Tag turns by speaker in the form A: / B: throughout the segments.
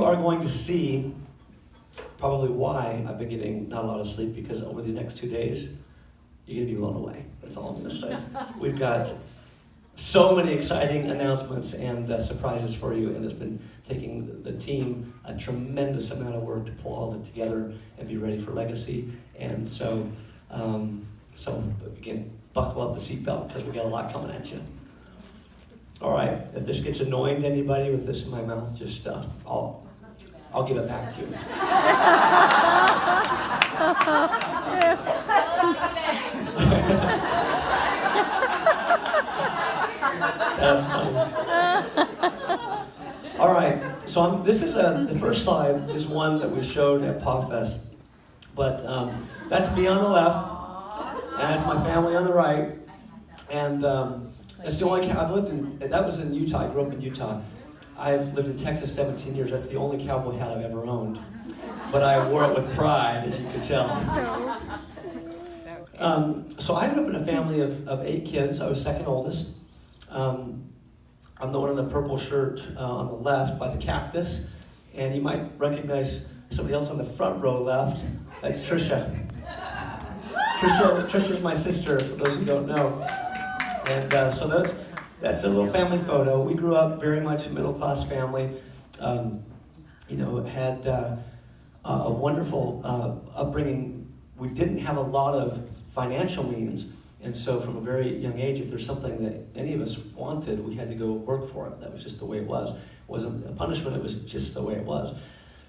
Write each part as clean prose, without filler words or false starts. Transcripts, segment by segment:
A: are going to see probably why I've been getting not a lot of sleep, because over these next 2 days, you're going to be blown away. That's all I'm going to say. We've got so many exciting announcements and surprises for you, and it's been taking the team a tremendous amount of work to pull all of it together and be ready for Legacy. And so again, buckle up the seatbelt, because we got a lot coming at you. All right, if this gets annoying to anybody with this in my mouth, just I'll give it back to you. That's funny. All right, so this is the first slide is one that we showed at PawFest, but that's me on the left, and that's my family on the right, and it's the only I've lived in. That was in Utah. I grew up in Utah. I've lived in Texas 17 years. That's the only cowboy hat I've ever owned, but I wore it with pride, as you can tell. So I grew up in a family of 8 kids. I was second oldest. I'm the one in the purple shirt on the left by the cactus, and you might recognize somebody else on the front row left. That's Trisha. Trisha's my sister, for those who don't know. And so that's a little family photo. We grew up very much a middle-class family. Had a wonderful upbringing. We didn't have a lot of financial means, and so from a very young age, if there's something that any of us wanted, we had to go work for it. That was just the way it was. It wasn't a punishment, it was just the way it was.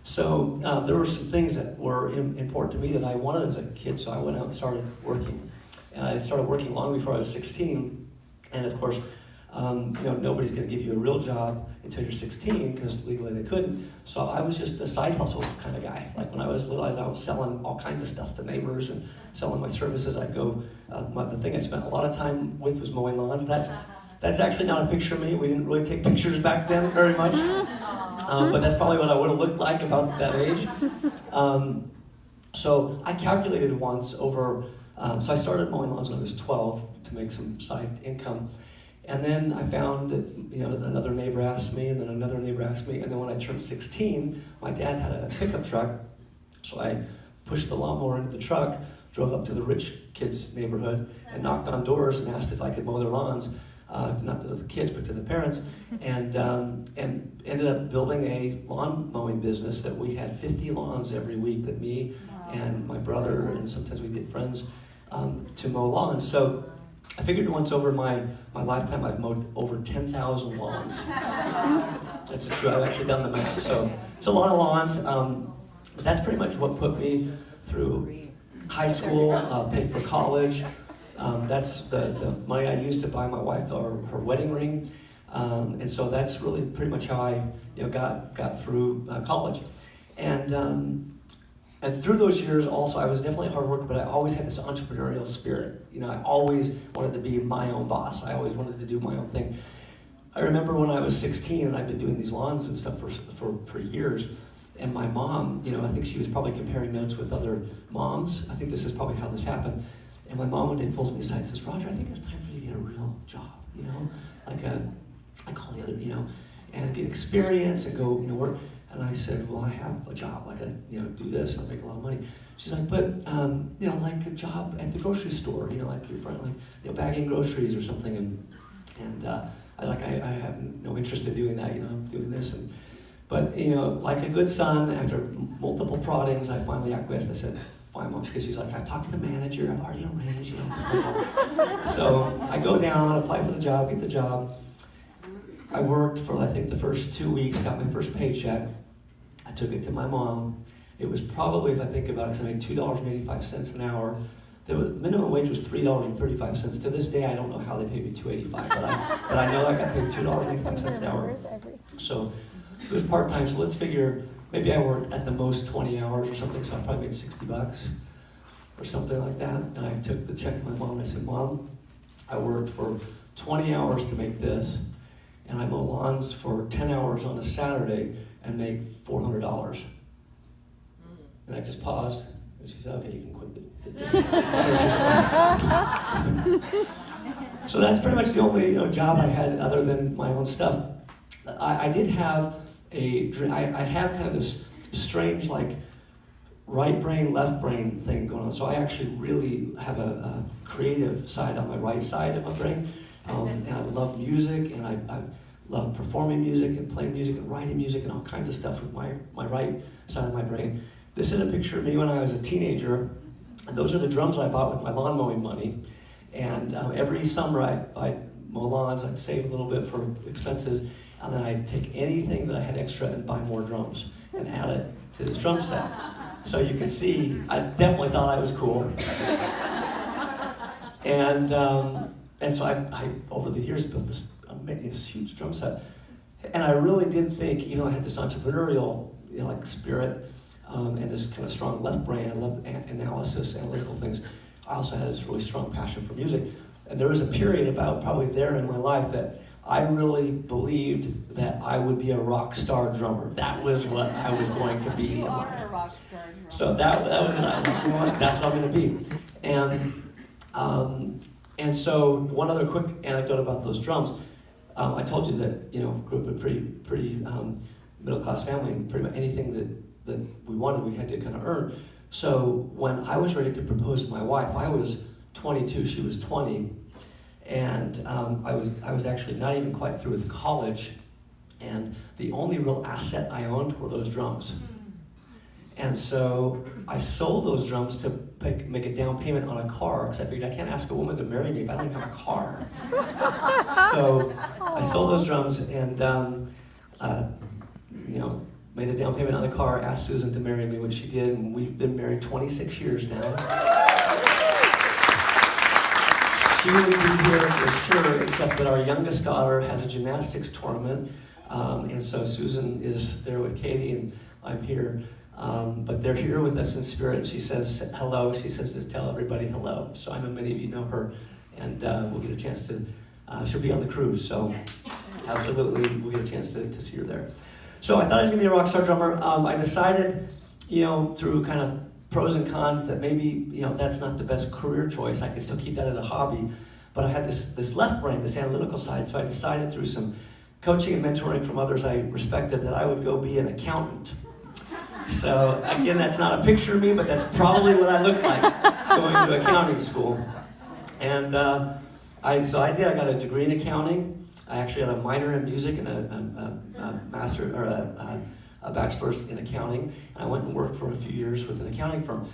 A: So there were some things that were important to me that I wanted as a kid, so I went out and started working. And I started working long before I was 16, and of course, nobody's going to give you a real job until you're 16, because legally they couldn't. So I was just a side hustle kind of guy. Like when I was little, I was selling all kinds of stuff to neighbors and selling my services. I'd go, the thing I spent a lot of time with was mowing lawns. That's actually not a picture of me. We didn't really take pictures back then very much. But that's probably what I would have looked like about that age. So I calculated once over, so I started mowing lawns when I was 12 to make some side income. And then I found that, another neighbor asked me, and then another neighbor asked me, and then when I turned 16, my dad had a pickup truck, so I pushed the lawnmower into the truck, drove up to the rich kids' neighborhood, and knocked on doors and asked if I could mow their lawns, not to the kids, but to the parents, and ended up building a lawn mowing business that we had 50 lawns every week that me and my brother, and sometimes we'd get friends, to mow lawns. So I figured once over my lifetime, I've mowed over 10,000 lawns. That's true. I've actually done the math. So it's a lot of lawns. But that's pretty much what put me through high school, paid for college. That's the money I used to buy my wife her wedding ring. And so that's really pretty much how I got through college. And through those years also, I was definitely a hard worker, but I always had this entrepreneurial spirit. I always wanted to be my own boss. I always wanted to do my own thing. I remember when I was 16, and I'd been doing these lawns and stuff for years, and my mom, I think she was probably comparing notes with other moms. I think this is probably how this happened. And my mom one day pulls me aside and says, "Roger, I think it's time for you to get a real job, like all the other, and get experience and go, work." And I said, "Well, I have a job. I gotta, do this. I'll make a lot of money." She's like, "But, like a job at the grocery store, like your friend, like, bagging groceries or something." And I was like, I have no interest in doing that. I'm doing this. But like a good son, after multiple proddings, I finally acquiesced. I said, "Fine, Mom," because she's like, "I've talked to the manager. I've already arranged, So I go down, apply for the job, get the job. I worked for, I think, the first 2 weeks, got my first paycheck. I took it to my mom. It was probably, if I think about it, because I made $2.85 an hour. The minimum wage was $3.35. To this day, I don't know how they paid me $2.85, but I know I got paid $2.85 an hour. So it was part-time, so let's figure, maybe I worked at the most 20 hours or something, so I probably made $60 or something like that. And I took the check to my mom, and I said, "Mom, I worked for 20 hours to make this, and I mow lawns for 10 hours on a Saturday and make $400. And I just paused, and she said, "Okay, you can quit the So that's pretty much the only job I had other than my own stuff. I did have a dream. I have kind of this strange, like, right brain, left brain thing going on. So I actually really have a creative side on my right side of my brain. And I love music, and I love performing music and playing music and writing music and all kinds of stuff with my right side of my brain. This is a picture of me when I was a teenager, and those are the drums I bought with my lawn mowing money. And every summer I'd mow lawns, I'd save a little bit for expenses, and then I'd take anything that I had extra and buy more drums and add it to this drum set. So you can see, I definitely thought I was cool. And so I over the years built this huge drum set. And I really did think, I had this entrepreneurial, like spirit, and this kind of strong left brain. I love analysis, analytical things. I also had this really strong passion for music. And there was a period about probably there in my life that I really believed that I would be a rock star drummer. That was what I was going to be in life.
B: You are a rock star drummer.
A: So that was it. I was like, what? That's what I'm going to be. And so one other quick anecdote about those drums. I told you that, grew up in a pretty middle class family, and pretty much anything that we wanted, we had to kind of earn. So when I was ready to propose to my wife, I was 22, she was 20, and I was actually not even quite through with college, and the only real asset I owned were those drums. And so I sold those drums to make a down payment on a car, because I figured I can't ask a woman to marry me if I don't even have a car. So I sold those drums and made a down payment on the car, asked Susan to marry me, which she did, and we've been married 26 years now. She would be here for sure, except that our youngest daughter has a gymnastics tournament, and so Susan is there with Katie, and I'm here. But they're here with us in spirit. She says hello. She says just tell everybody hello. So I know many of you know her, and we'll get a chance to, she'll be on the cruise, so absolutely we'll get a chance to see her there. So I thought I was going to be a rock star drummer. I decided, through kind of pros and cons that maybe, that's not the best career choice. I could still keep that as a hobby. But I had this left brain, this analytical side, so I decided through some coaching and mentoring from others I respected that I would go be an accountant. So again, that's not a picture of me, but that's probably what I look like going to accounting school. And I did. I got a degree in accounting. I actually had a minor in music and a master or a bachelor's in accounting. And I went and worked for a few years with an accounting firm.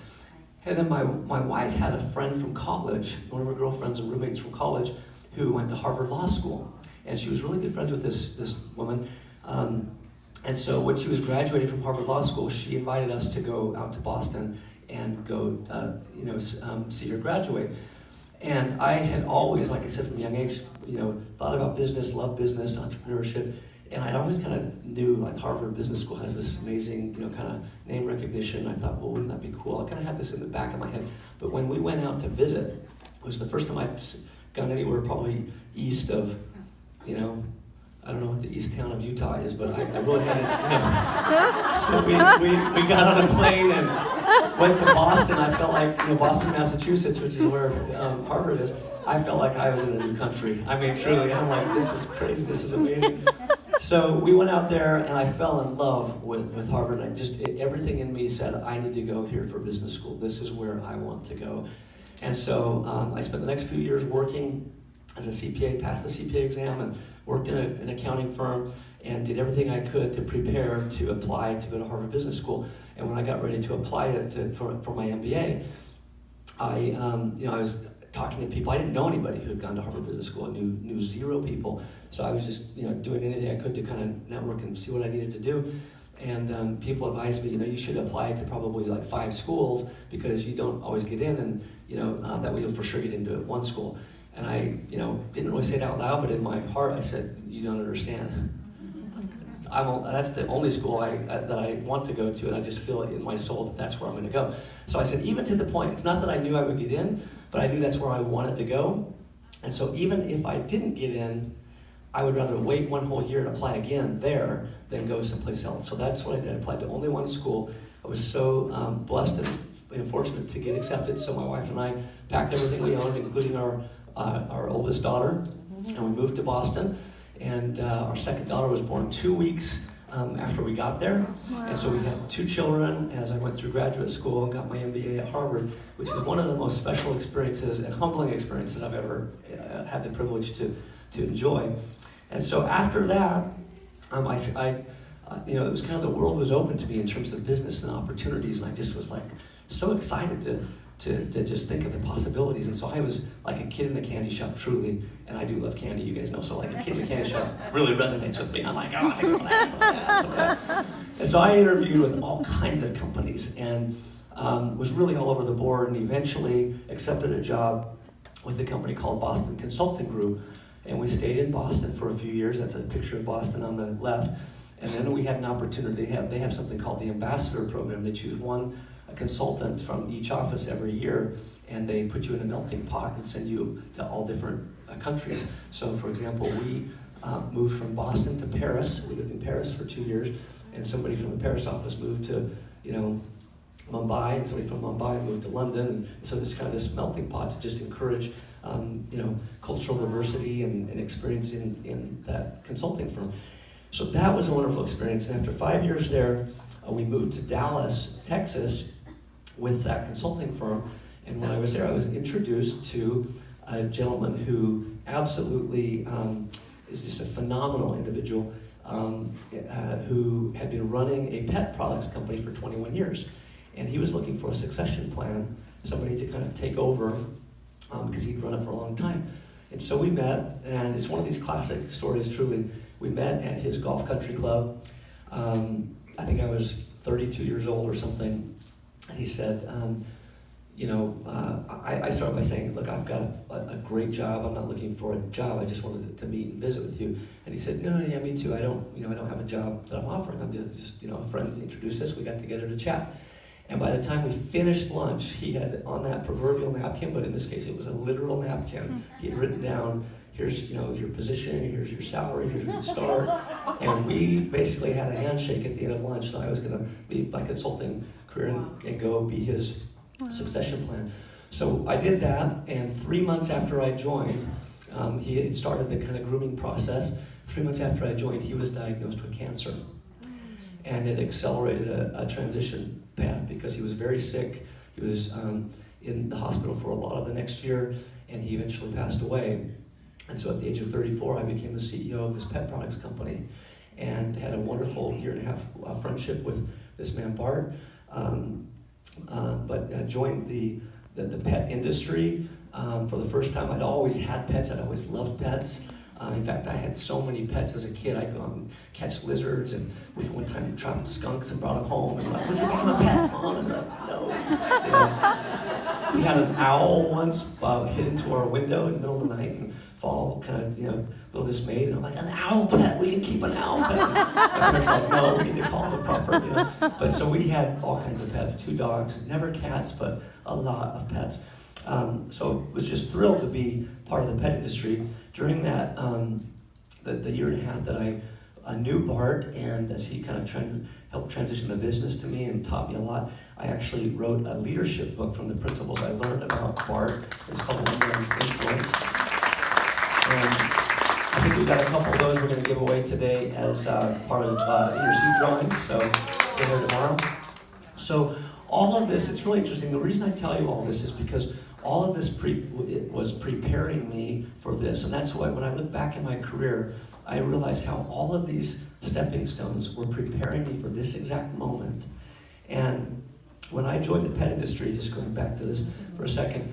A: And then my wife had a friend from college, one of her girlfriends and roommates from college, who went to Harvard Law School, and she was really good friends with this woman. And so when she was graduating from Harvard Law School, she invited us to go out to Boston and go, see her graduate. And I had always, like I said, from a young age, thought about business, loved business, entrepreneurship, and I'd always kind of knew, like, Harvard Business School has this amazing, kind of name recognition. I thought, well, wouldn't that be cool? I kind of had this in the back of my head. But when we went out to visit, it was the first time I'd gone anywhere probably east of, I don't know what the east town of Utah is, but I really hadn't, So we got on a plane and went to Boston. I felt like, Boston, Massachusetts, which is where Harvard is, I felt like I was in a new country. I mean, truly, I'm like, this is crazy, this is amazing. So we went out there and I fell in love with Harvard. And everything in me said, I need to go here for business school. This is where I want to go. And so I spent the next few years working as a CPA, passed the CPA exam, and worked in an accounting firm, and did everything I could to prepare to apply to go to Harvard Business School. And when I got ready to apply for my MBA, I was talking to people. I didn't know anybody who had gone to Harvard Business School. I knew zero people. So I was just doing anything I could to kind of network and see what I needed to do. And people advised me, you should apply to probably like 5 schools because you don't always get in, and that way you'll for sure get into one school. And I, didn't really say it out loud, but in my heart I said, you don't understand. That's the only school that I want to go to, and I just feel it in my soul that that's where I'm going to go. So I said, even to the point, it's not that I knew I would get in, but I knew that's where I wanted to go. And so even if I didn't get in, I would rather wait one whole year and apply again there than go someplace else. So that's what I did. I applied to only one school. I was so blessed and fortunate to get accepted. So my wife and I packed everything we owned, including our oldest daughter, and we moved to Boston. And our second daughter was born 2 weeks after we got there. Wow. And so we had 2 children as I went through graduate school and got my MBA at Harvard, which is one of the most special experiences and humbling experiences I've ever had the privilege to enjoy. And so after that, it was kind of the world was open to me in terms of business and opportunities, and I just was like so excited to just think of the possibilities. And so I was like a kid in the candy shop, truly, and I do love candy, you guys know, so like a kid in the candy shop really resonates with me. I'm like, oh, I'll take some of that, some of that, some of that. And so I interviewed with all kinds of companies and was really all over the board, and eventually accepted a job with a company called Boston Consulting Group. And we stayed in Boston for a few years. That's a picture of Boston on the left. And then we had an opportunity. They have something called the Ambassador Program. They choose a consultant from each office every year, and they put you in a melting pot and send you to all different countries. So, for example, we moved from Boston to Paris. We lived in Paris for 2 years, and somebody from the Paris office moved to, Mumbai, and somebody from Mumbai moved to London. And so this kind of this melting pot to just encourage, cultural diversity and experience in that consulting firm. So that was a wonderful experience. And after 5 years there, we moved to Dallas, Texas, with that consulting firm. And when I was there, I was introduced to a gentleman who absolutely is just a phenomenal individual who had been running a pet products company for 21 years. And he was looking for a succession plan, somebody to kind of take over because he'd run it for a long time. And so we met, and it's one of these classic stories, truly. We met at his golf country club. I think I was 32 years old or something. And he said, I started by saying, look, I've got a great job. I'm not looking for a job. I just wanted to meet and visit with you. And he said, no, yeah, me too. I don't have a job that I'm offering. I'm just a friend introduced us. We got together to chat. And by the time we finished lunch, he had on that proverbial napkin, but in this case it was a literal napkin, he had written down, here's your position, here's your salary, here's your start. And we basically had a handshake at the end of lunch, so I was going to leave my consulting career and go be his succession plan. So I did that, and 3 months after I joined, he had started the kind of grooming process. 3 months after I joined, he was diagnosed with cancer. And it accelerated a transition path because he was very sick. He was in the hospital for a lot of the next year, and he eventually passed away. And so at the age of 34, I became the CEO of this pet products company and had a wonderful 1.5-year friendship with this man, Bart. But joined the pet industry for the first time. I'd always had pets. I'd always loved pets. In fact, I had so many pets as a kid. I'd go out and catch lizards, and we one time trapped skunks and brought them home. And like, would you become a pet, Mom? And they're like, no. We had an owl once hit into our window in the middle of the night and fall kind of, a little dismayed. And I'm like, an owl pet? We can keep an owl pet. And my parents were like, no, we need to call the proper, But so we had all kinds of pets, 2 dogs, never cats, but a lot of pets. So was just thrilled to be part of the pet industry. During that, the 1.5 years that I knew Bart, and as he kind of helped transition the business to me and taught me a lot, I actually wrote a leadership book from the principles I learned about Bart. It's called One Man's Influence. And I think we've got a couple of those we're going to give away today as part of your seed drawings, so get here tomorrow. So all of this, it's really interesting. The reason I tell you all this is because all of this was preparing me for this. And that's why when I look back in my career, I realized how all of these stepping stones were preparing me for this exact moment. And when I joined the pet industry, just going back to this for a second,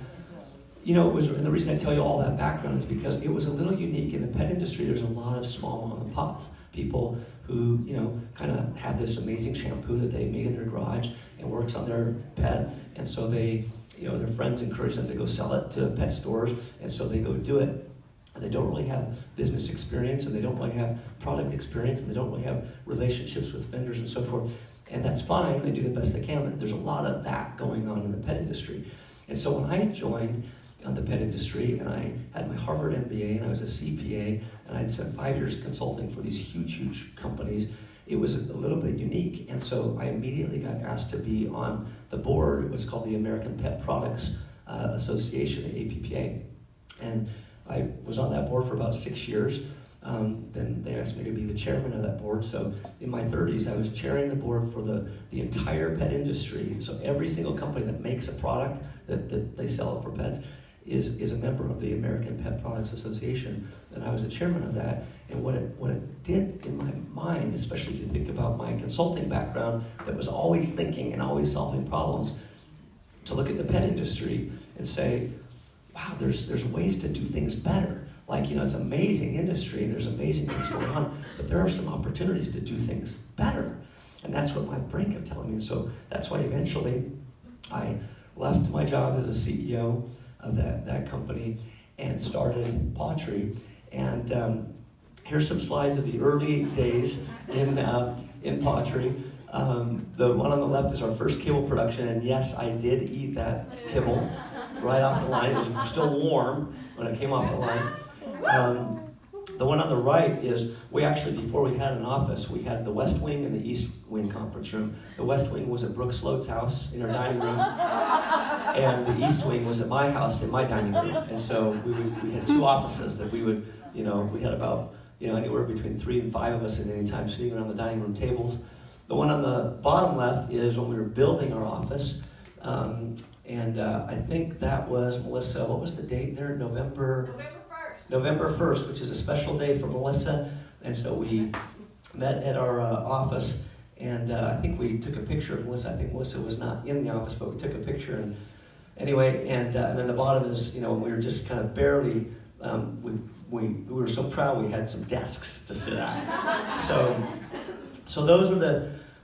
A: and the reason I tell you all that background is because it was a little unique. In the pet industry, there's a lot of small mom and pops, people who, kind of have this amazing shampoo that they made in their garage and works on their pet. And so they, their friends encourage them to go sell it to pet stores, and so they go do it. And they don't really have business experience, and they don't really have product experience, and they don't really have relationships with vendors and so forth. And that's fine, they do the best they can, but there's a lot of that going on in the pet industry. And so when I joined the pet industry, and I had my Harvard MBA, and I was a CPA, and I had spent 5 years consulting for these huge companies, it was a little bit unique. And so I immediately got asked to be on the board, what's called the American Pet Products Association, the APPA. And I was on that board for about 6 years, then they asked me to be the chairman of that board. So in my 30s, I was chairing the board for the entire pet industry. So every single company that makes a product that they sell it for pets is a member of the American Pet Products Association, and I was the chairman of that. And what it did in my mind, especially if you think about my consulting background, that was always thinking and always solving problems, to look at the pet industry and say, wow, there's ways to do things better. Like, it's an amazing industry and there's amazing things going on, but there are some opportunities to do things better. And that's what my brain kept telling me. And so that's why eventually I left my job as a CEO of that company and started pawTree. And here's some slides of the early days in pawTree. The one on the left is our first kibble production, and yes, I did eat that kibble right off the line. It was still warm when it came off the line. The one on the right is, we actually, before we had an office, we had the West Wing and the East Wing conference room. The West Wing was at Brooke Sloat's house in her dining room, and the East Wing was at my house in my dining room. And so we had two offices that we would, we had about, anywhere between 3 and 5 of us at any time sitting around the dining room tables. The one on the bottom left is when we were building our office. I think that was, Melissa, what was the date there? November 1st, which is a special day for Melissa. And so we met at our office, and I think we took a picture of Melissa. I think Melissa was not in the office, but we took a picture. And anyway, and then the bottom is, we were just kind of barely, we were so proud we had some desks to sit at. So those were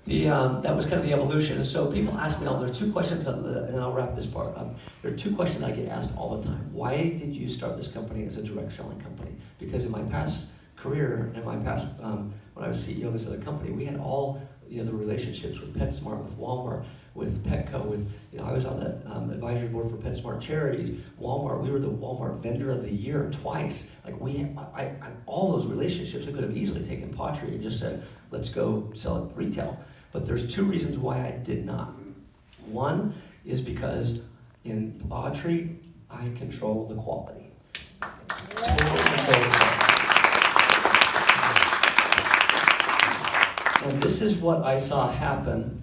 A: that was kind of the evolution. And so people ask me, there are 2 questions, and I'll wrap this part up. There are 2 questions I get asked all the time. Why did you start this company as a direct selling company? Because in my past career, in my past, when I was CEO of this other company, we had all the relationships with PetSmart, with Walmart, with Petco, with, I was on the advisory board for PetSmart Charities, Walmart. We were the Walmart Vendor of the Year twice. Like I all those relationships, we could have easily taken pawTree and just said, let's go sell it retail. But there's 2 reasons why I did not. One is because in pawTree, I control the quality. And this is what I saw happen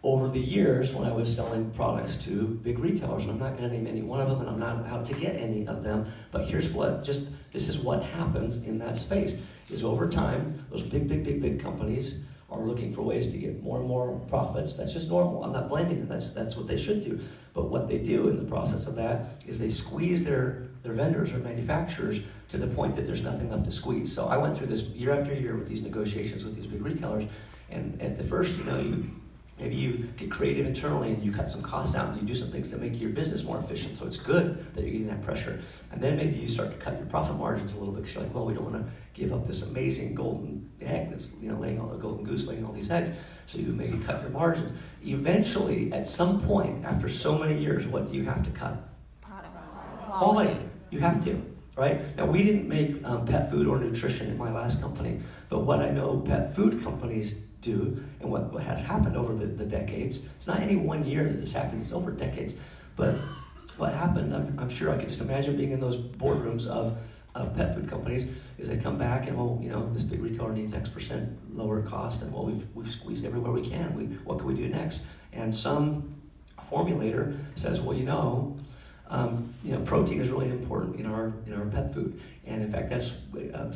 A: over the years when I was selling products to big retailers. And I'm not going to name any one of them, and I'm not out to get any of them. But this is what happens in that space, is over time, those big companies are looking for ways to get more and more profits. That's just normal. I'm not blaming them. That's what they should do. But what they do in the process of that is they squeeze their vendors or manufacturers to the point that there's nothing left to squeeze. So I went through this year after year with these negotiations with these big retailers, and at the first, maybe you get creative internally and you cut some costs out and you do some things to make your business more efficient. So it's good that you're getting that pressure. And then maybe you start to cut your profit margins a little bit because you're like, well, we don't want to give up this amazing golden egg that's laying all the golden goose laying all these eggs. So you maybe cut your margins. Eventually, at some point, after so many years, what do you have to cut? Quality. You have to. Right? Now, we didn't make pet food or nutrition in my last company, but what I know pet food companies do, and what has happened over the decades, it's not any one year that this happens, it's over decades, but what happened, I'm sure I could just imagine being in those boardrooms of pet food companies, is they come back and, this big retailer needs X% lower cost, and we've squeezed everywhere we can, what can we do next? And some formulator says, protein is really important in our pet food, and in fact, that's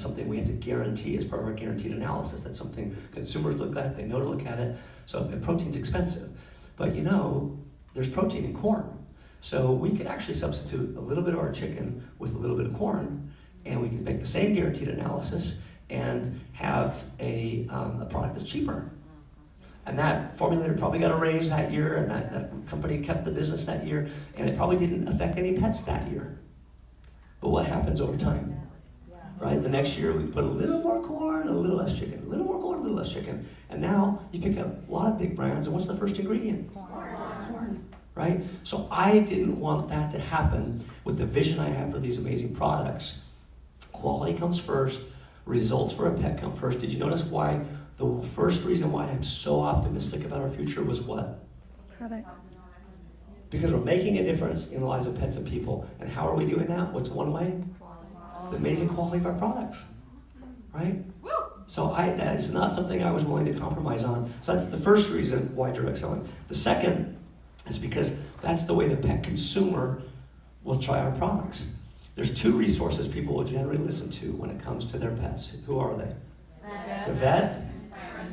A: something we have to guarantee as part of our guaranteed analysis. That's something consumers look at; they know to look at it. And protein's expensive, but there's protein in corn, so we could actually substitute a little bit of our chicken with a little bit of corn, and we can make the same guaranteed analysis and have a product that's cheaper. And that formulator probably got a raise that year, and that company kept the business that year, and it probably didn't affect any pets that year. But what happens over time? Right? The next year we put a little more corn, a little less chicken, a little more corn, a little less chicken. And now you pick up a lot of big brands, and what's the first ingredient? Corn. Right? So I didn't want that to happen with the vision I have for these amazing products. Quality comes first, results for a pet come first. Did you notice why? The first reason why I'm so optimistic about our future was what?
B: Products.
A: Because we're making a difference in the lives of pets and people. And how are we doing that? What's one way? the amazing quality of our products, right? So that's not something I was willing to compromise on. So that's the first reason why direct selling. The second is because that's the way the pet consumer will try our products. There's two resources people will generally listen to when it comes to their pets. Who are they? The vet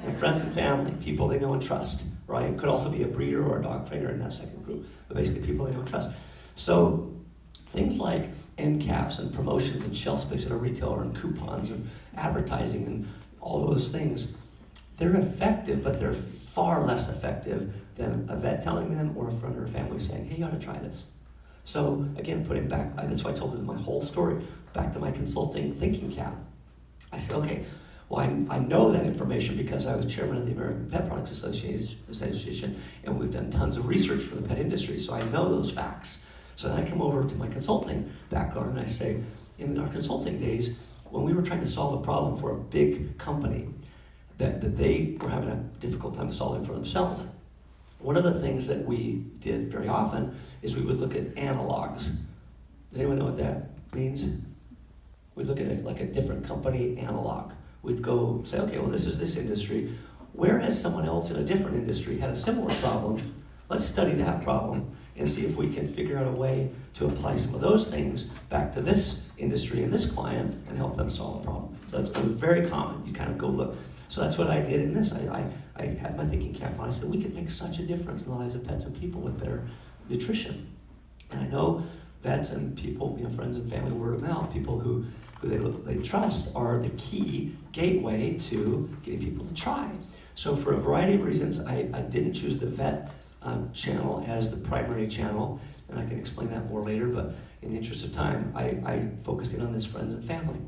A: and friends and family, people they know and trust, right? Could also be a breeder or a dog trainer in that second group, but basically people they know and trust. So things like end caps and promotions and shelf space at a retailer and coupons and advertising and all those things, they're effective, but they're far less effective than a vet telling them or a friend or a family saying, hey, you ought to try this. So again, putting back, that's why I told them my whole story, back to my consulting thinking cap. I said, okay, well, I know that information because I was chairman of the American Pet Products Association, and we've done tons of research for the pet industry, so I know those facts. So then I come over to my consulting background and I say, in our consulting days, when we were trying to solve a problem for a big company that they were having a difficult time solving for themselves, one of the things that we did very often is we would look at analogs. Does anyone know what that means? We'd look at it like a different company analog. We'd go say, okay, well, this is this industry. Where has someone else in a different industry had a similar problem? Let's study that problem and see if we can figure out a way to apply some of those things back to this industry and this client and help them solve a problem. So it's very common. You kind of go look. So that's what I did in this. I had my thinking cap on. I said, we could make such a difference in the lives of pets and people with better nutrition. And I know vets and people, friends and family, word of mouth, people who they trust are the key gateway to getting people to try. So for a variety of reasons, I didn't choose the vet channel as the primary channel, and I can explain that more later, but in the interest of time, I focused in on this friends and family.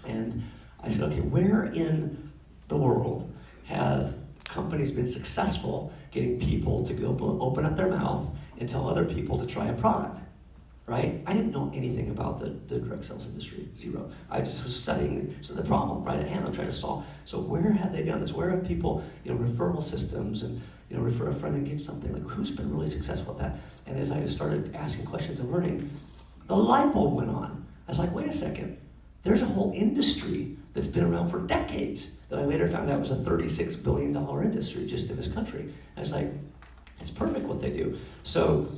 A: And I said, okay, where in the world have companies been successful getting people to go open up their mouth and tell other people to try a product? Right? I didn't know anything about the direct sales industry, zero. I just was studying the problem right at hand. I'm trying to solve. So where have they done this? Where have people, referral systems and, refer a friend and get something? Like, who's been really successful at that? And as I started asking questions and learning, the light bulb went on. I was like, wait a second. There's a whole industry that's been around for decades that I later found out was a $36 billion industry just in this country. And I was like, it's perfect what they do. So,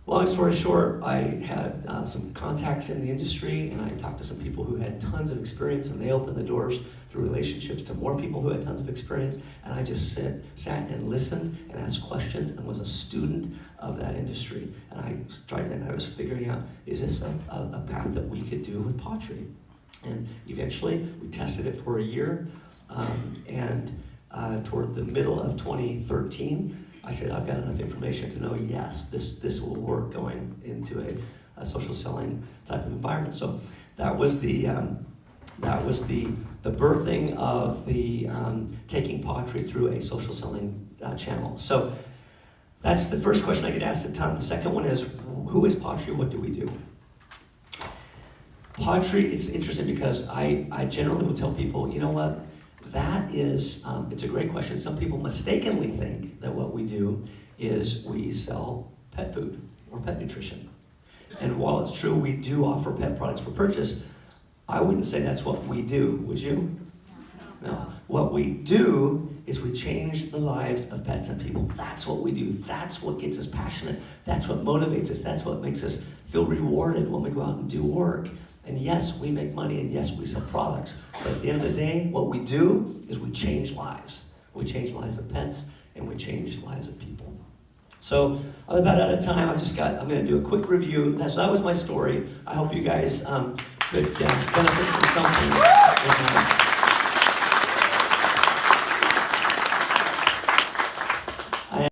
A: long story short, I had some contacts in the industry, and I talked to some people who had tons of experience, and they opened the doors through relationships to more people who had tons of experience, and I just sat and listened and asked questions and was a student of that industry. And I was figuring out, is this a path that we could do with pawTree? And eventually, we tested it for a year, and toward the middle of 2013, I said, I've got enough information to know, yes, this will work going into a social selling type of environment. So that was the birthing of the taking pawTree through a social selling channel. So that's the first question I get asked a ton. The second one is, who is pawTree? What do we do? pawTree, it's interesting because I generally will tell people, you know what? That is, it's a great question. Some people mistakenly think that what we do is we sell pet food or pet nutrition. And while it's true we do offer pet products for purchase, I wouldn't say that's what we do, would you? No. What we do is we change the lives of pets and people. That's what we do. That's what gets us passionate. That's what motivates us. That's what makes us feel rewarded when we go out and do work. And yes, we make money, and yes, we sell products. But at the end of the day, what we do is we change lives. We change lives of pets, and we change lives of people. So I'm about out of time. I'm going to do a quick review. That was my story. I hope you guys could benefit from something.